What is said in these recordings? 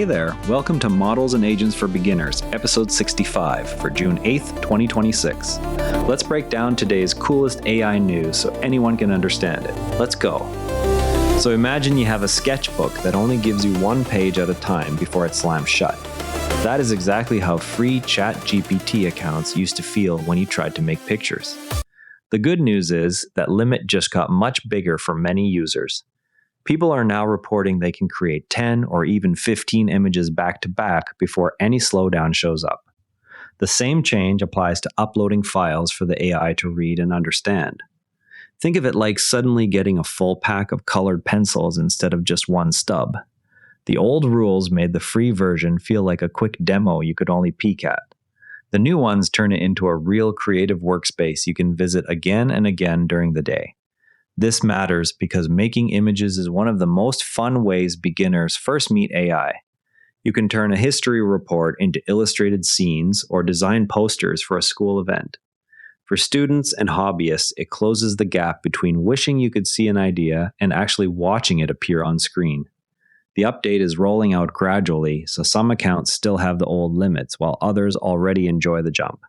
Hey there, welcome to Models and Agents for Beginners, episode 65 for June 8th, 2026. Let's break down today's coolest AI news so anyone can understand it. Let's go. So imagine you have a sketchbook that only gives you one page at a time before it slams shut. That is exactly how free ChatGPT accounts used to feel when you tried to make pictures. The good news is that limit just got much bigger for many users. People are now reporting they can create 10 or even 15 images back to back before any slowdown shows up. The same change applies to uploading files for the AI to read and understand. Think of it like suddenly getting a full pack of colored pencils instead of just one stub. The old rules made the free version feel like a quick demo you could only peek at. The new ones turn it into a real creative workspace you can visit again and again during the day. This matters because making images is one of the most fun ways beginners first meet AI. You can turn a history report into illustrated scenes or design posters for a school event. For students and hobbyists, it closes the gap between wishing you could see an idea and actually watching it appear on screen. The update is rolling out gradually, so some accounts still have the old limits, while others already enjoy the jump.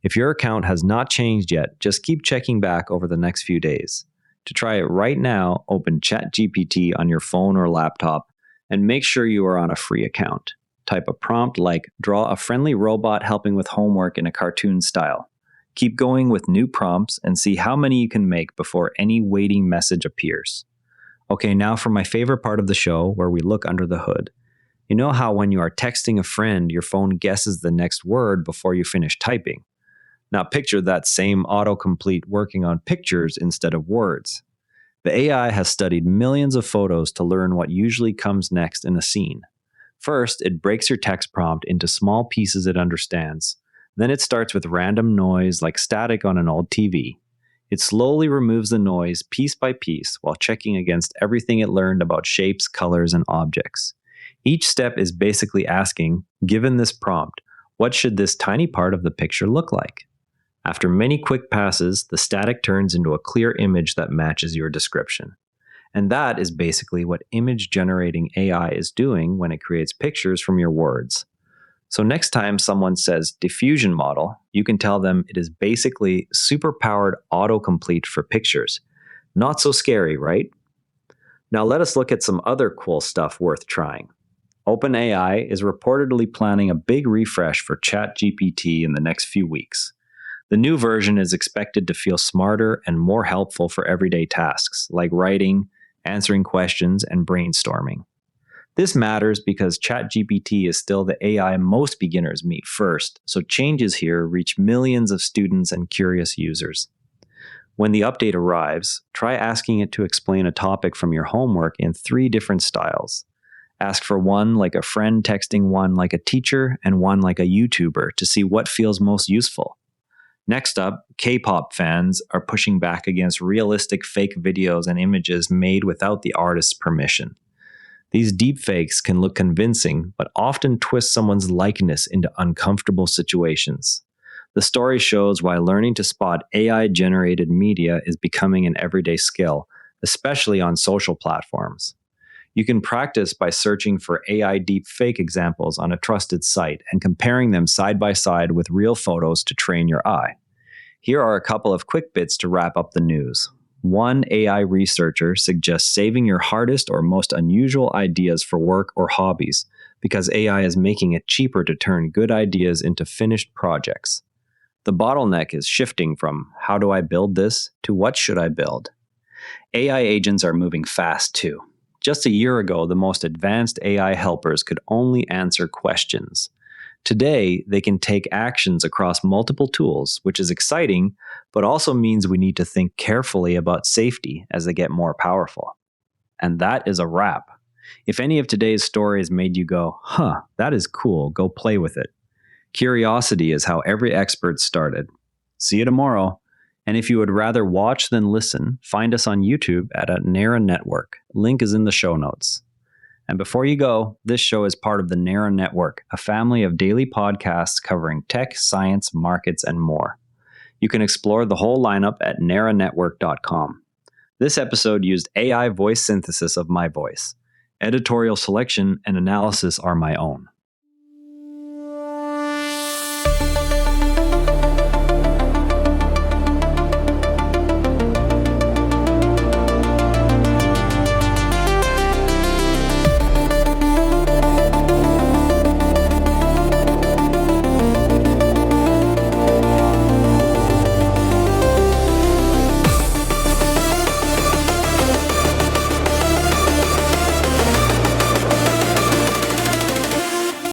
If your account has not changed yet, just keep checking back over the next few days. To try it right now, open ChatGPT on your phone or laptop and make sure you are on a free account. Type a prompt like, draw a friendly robot helping with homework in a cartoon style. Keep going with new prompts and see how many you can make before any waiting message appears. Okay, now for my favorite part of the show, where we look under the hood. You know how when you are texting a friend, your phone guesses the next word before you finish typing? Now picture that same autocomplete working on pictures instead of words. The AI has studied millions of photos to learn what usually comes next in a scene. First, it breaks your text prompt into small pieces it understands. Then it starts with random noise like static on an old TV. It slowly removes the noise piece by piece while checking against everything it learned about shapes, colors, and objects. Each step is basically asking, given this prompt, what should this tiny part of the picture look like? After many quick passes, the static turns into a clear image that matches your description. And that is basically what image-generating AI is doing when it creates pictures from your words. So next time someone says diffusion model, you can tell them it is basically super-powered autocomplete for pictures. Not so scary, right? Now let us look at some other cool stuff worth trying. OpenAI is reportedly planning a big refresh for ChatGPT in the next few weeks. The new version is expected to feel smarter and more helpful for everyday tasks, like writing, answering questions, and brainstorming. This matters because ChatGPT is still the AI most beginners meet first, so changes here reach millions of students and curious users. When the update arrives, try asking it to explain a topic from your homework in 3 different styles. Ask for one like a friend texting one like a teacher and one like a YouTuber to see what feels most useful. Next up, K-pop fans are pushing back against realistic fake videos and images made without the artist's permission. These deepfakes can look convincing, but often twist someone's likeness into uncomfortable situations. The story shows why learning to spot AI-generated media is becoming an everyday skill, especially on social platforms. You can practice by searching for AI deepfake examples on a trusted site and comparing them side by side with real photos to train your eye. Here are a couple of quick bits to wrap up the news. One AI researcher suggests saving your hardest or most unusual ideas for work or hobbies because AI is making it cheaper to turn good ideas into finished projects. The bottleneck is shifting from how do I build this to what should I build? AI agents are moving fast too. Just a year ago, the most advanced AI helpers could only answer questions. Today, they can take actions across multiple tools, which is exciting, but also means we need to think carefully about safety as they get more powerful. And that is a wrap. If any of today's stories made you go, that is cool, go play with it. Curiosity is how every expert started. See you tomorrow. And if you would rather watch than listen, find us on YouTube at Nara Network. Link is in the show notes. And before you go, this show is part of the Nara Network, a family of daily podcasts covering tech, science, markets, and more. You can explore the whole lineup at naranetwork.com. This episode used AI voice synthesis of my voice. Editorial selection and analysis are my own.